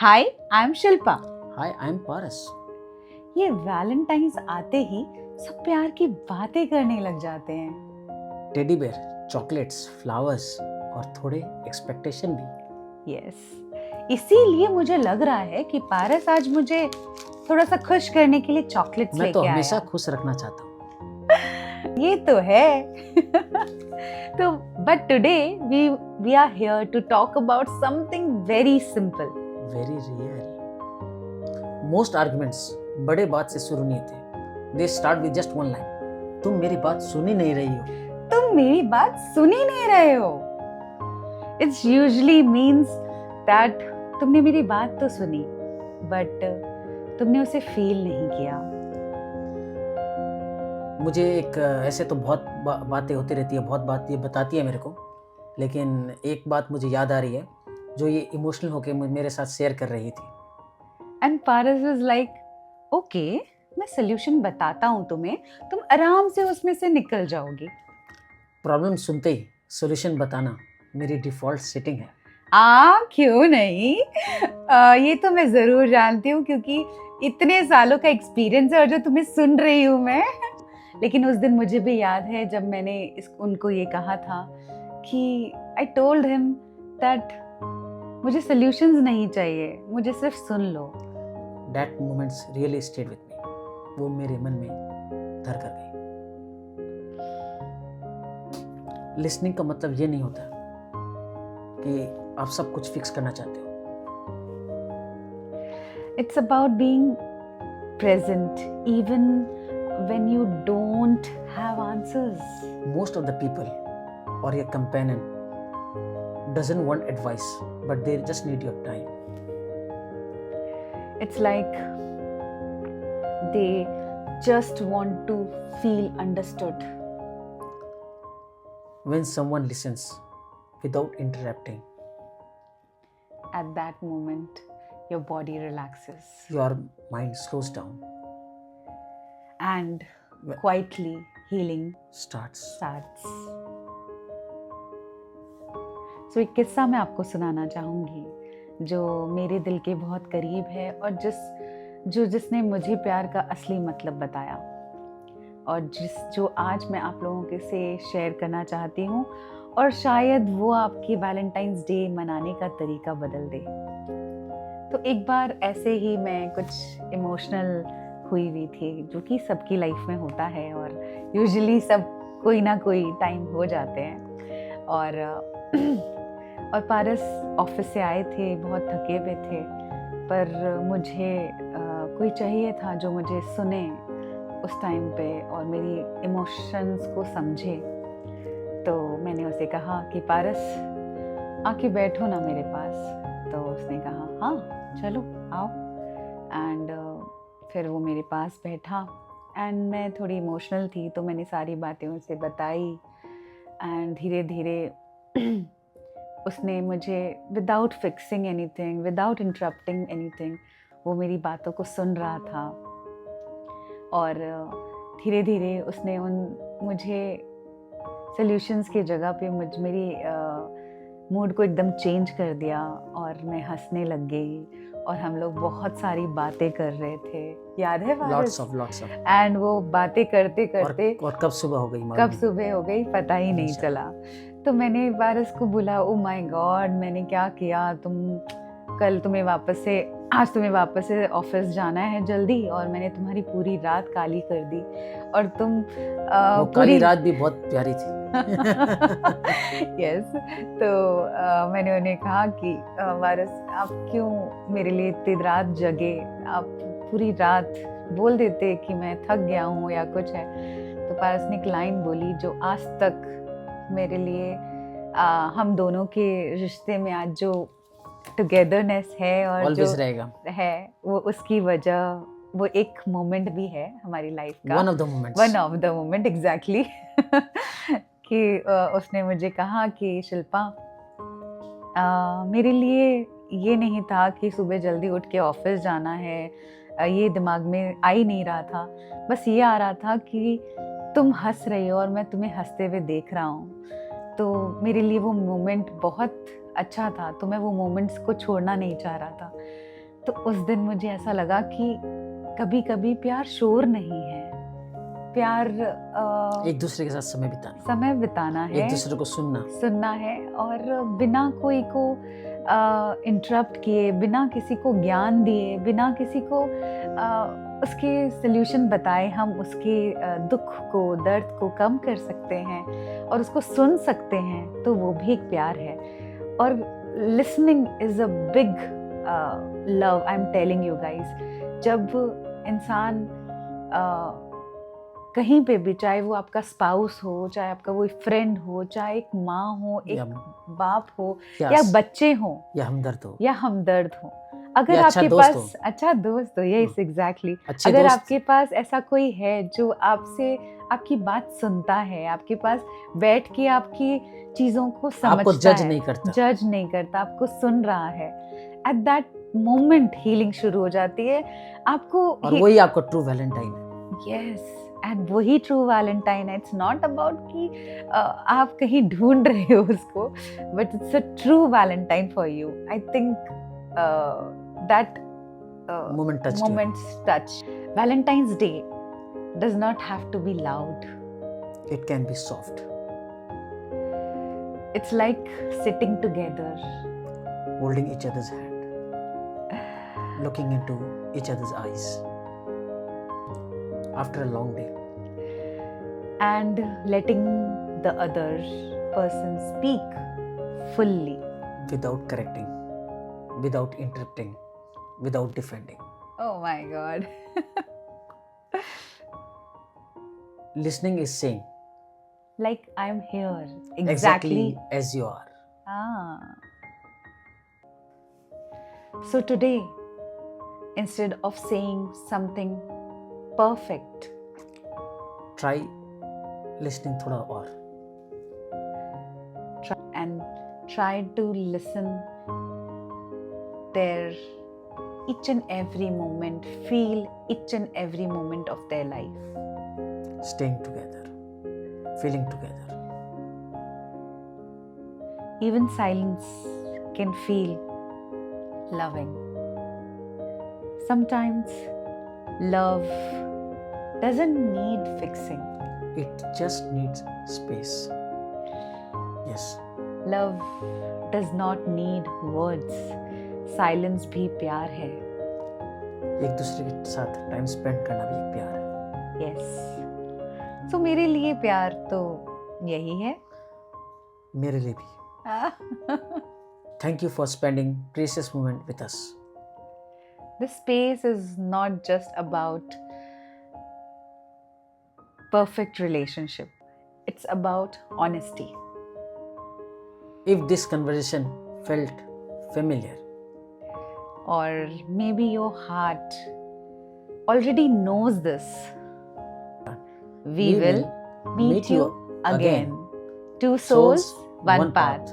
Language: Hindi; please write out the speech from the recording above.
Hi, I am Shilpa. Hi I am Paras. ये वैलेंटाइंस आते ही सब प्यार की बातें करने लग जाते हैं। टेडी बेयर, चॉकलेट्स, फ्लावर्स और थोड़े एक्सपेक्टेशन भी। यस, इसीलिए मुझे लग रहा है कि पारस आज मुझे थोड़ा सा खुश करने के लिए चॉकलेट्स मैं तो लेके हमेशा आया। खुश रखना चाहता हूँ। ये तो है। तो but today we are here to talk about something very simple. Very real. Most arguments बड़े बात से शुरू नहीं होते। They start with just one line, तुम मेरी बात सुन ही नहीं रही हो। तुम मेरी बात सुन ही नहीं रहे हो। इट्स यूजुअली मीन्स दैट तुमने मेरी बात तो सुनी बट तुमने उसे फील नहीं किया। मुझे एक ऐसे तो बहुत बातें होती रहती है, बहुत बात ये बताती है मेरे को, लेकिन एक बात मुझे याद आ रही है जो ये इमोशनल होके मेरे साथ शेयर कर रही थी। And Paras is like, okay, मैं सोल्यूशन बताता हूँ तुम्हें, तुम आराम से उसमें से निकल जाओगी। प्रॉब्लम सुनते ही सॉल्यूशन बताना मेरी डिफ़ॉल्ट सेटिंग है। क्यों नहीं। ये तो मैं जरूर जानती हूँ क्योंकि इतने सालों का एक्सपीरियंस है और जो तुम्हें सुन रही हूँ मैं। लेकिन उस दिन मुझे भी याद है जब मैंने उनको ये कहा था कि आई टोल्ड हिम दैट मुझे सॉल्यूशंस नहीं चाहिए, मुझे सिर्फ सुन लो। That moments really stayed with me. वो मेरे मन में धर कर गई। लिसनिंग का मतलब ये नहीं होता कि आप सब कुछ फिक्स करना चाहते हो। It's about being present even when you don't have answers. Most of the people or your companion doesn't want advice, but they just need your time. It's like they just want to feel understood. When someone listens without interrupting, At that moment, your body relaxes your mind slows down, and quietly healing starts. starts. So एक किस्सा मैं आपको सुनाना चाहूँगी जो मेरे दिल के बहुत करीब है और जिसने मुझे प्यार का असली मतलब बताया और जो आज मैं आप लोगों के से शेयर करना चाहती हूँ और शायद वो आपकी वैलेंटाइंस डे मनाने का तरीका बदल दे। तो एक बार ऐसे ही मैं कुछ इमोशनल हुई थी, जो कि सबकी लाइफ में होता है और यूजुअली सब कोई ना कोई टाइम हो जाते हैं। और पारस ऑफिस से आए थे, बहुत थके हुए थे, पर मुझे कोई चाहिए था जो मुझे सुने उस टाइम पे और मेरी इमोशंस को समझे। तो मैंने उसे कहा कि पारस आके बैठो ना मेरे पास। तो उसने कहा हाँ चलो आओ। एंड फिर वो मेरे पास बैठा एंड मैं थोड़ी इमोशनल थी तो मैंने सारी बातें उसे बताई। एंड धीरे धीरे उसने मुझे without fixing anything, without interrupting anything, वो मेरी बातों को सुन रहा था। और धीरे धीरे उसने मुझे सॉल्यूशंस की जगह पे मेरी मूड को एकदम चेंज कर दिया और मैं हंसने लग गई और हम लोग बहुत सारी बातें कर रहे थे। याद है Lots of. एंड वो बातें करते करते और कब सुबह हो गई पता ही नहीं चला। तो मैंने पारस को बोला, ओ माय गॉड, मैंने क्या किया, आज तुम्हें वापस से ऑफिस जाना है जल्दी और मैंने तुम्हारी पूरी रात काली कर दी और तुम वो काली रात भी बहुत प्यारी थी। यस। तो मैंने उन्हें कहा कि पारस आप क्यों मेरे लिए इतनी रात जगे, आप पूरी रात बोल देते कि मैं थक गया हूँ या कुछ है। तो पारस ने एक लाइन बोली जो आज तक मेरे लिए हम दोनों के रिश्ते में आज जो टुगेदरनेस है और Always जो रहेगा। है वो उसकी वजह वो एक मोमेंट भी है हमारी लाइफ का। One of the moments exactly. कि उसने मुझे कहा कि शिल्पा, मेरे लिए ये नहीं था कि सुबह जल्दी उठ के ऑफिस जाना है, ये दिमाग में आ ही नहीं रहा था। बस ये आ रहा था कि तुम हंस रही हो और मैं तुम्हें हंसते हुए देख रहा हूँ, तो मेरे लिए वो मोमेंट बहुत अच्छा था, तो मैं वो मोमेंट्स को छोड़ना नहीं चाह रहा था। तो उस दिन मुझे ऐसा लगा कि कभी कभी प्यार शोर नहीं है, प्यार एक दूसरे के साथ समय बिताना है, एक दूसरे को सुनना है, और बिना कोई को इंटरप्ट किए, बिना किसी को ज्ञान दिए, बिना किसी को उसके सल्यूशन बताए, हम उसके दुख को, दर्द को कम कर सकते हैं और उसको सुन सकते हैं, तो वो भी एक प्यार है। और listening is a big love, I am telling you guys. जब इंसान कहीं पे भी, चाहे वो आपका स्पाउस हो, चाहे आपका कोई फ्रेंड हो, चाहे एक माँ हो, एक बाप हो, या बच्चे हो, या हमदर्द हो, अगर आपके पास अच्छा दोस्त हो, यस एग्जैक्टली, अगर आपके पास ऐसा कोई है जो आपसे आपकी बात सुनता है, आपके पास बैठ के आपकी चीजों को समझता है, जज नहीं करता, आपको सुन रहा है, एट दैट मोमेंट हीलिंग शुरू हो जाती है आपको। और वही आपका ट्रू वैलेंटाइन है। यस, एंड वही ट्रू वैलेंटाइन है। इट्स नॉट अबाउट कि आप कहीं ढूंढ रहे हो उसको, but it's a true Valentine for you. I think that moments touch. Valentine's Day does not have to be loud. It can be soft. It's like sitting together, holding each other's hand, looking into each other's eyes after a long day, and letting the other person speak fully, without correcting, without interrupting, without defending. Oh my God. Listening is saying, like, I'm here exactly as you are. So today, instead of saying something perfect, try listening thoda aur. Try to listen their each and every moment, feel each and every moment of their life. Staying together, feeling together. Even silence can feel loving. Sometimes love doesn't need fixing. It just needs space. Yes. Love does not need words. Silence भी प्यार है। एक दूसरे के साथ टाइम स्पेंड करना भी एक प्यार है। यस। सो मेरे लिए प्यार तो यही है। मेरे लिए भी। Thank you for spending precious moment with us. This space is not just about perfect relationship. It's about honesty. If this conversation felt familiar, or maybe your heart already knows this, we will meet you again. Two souls, one path.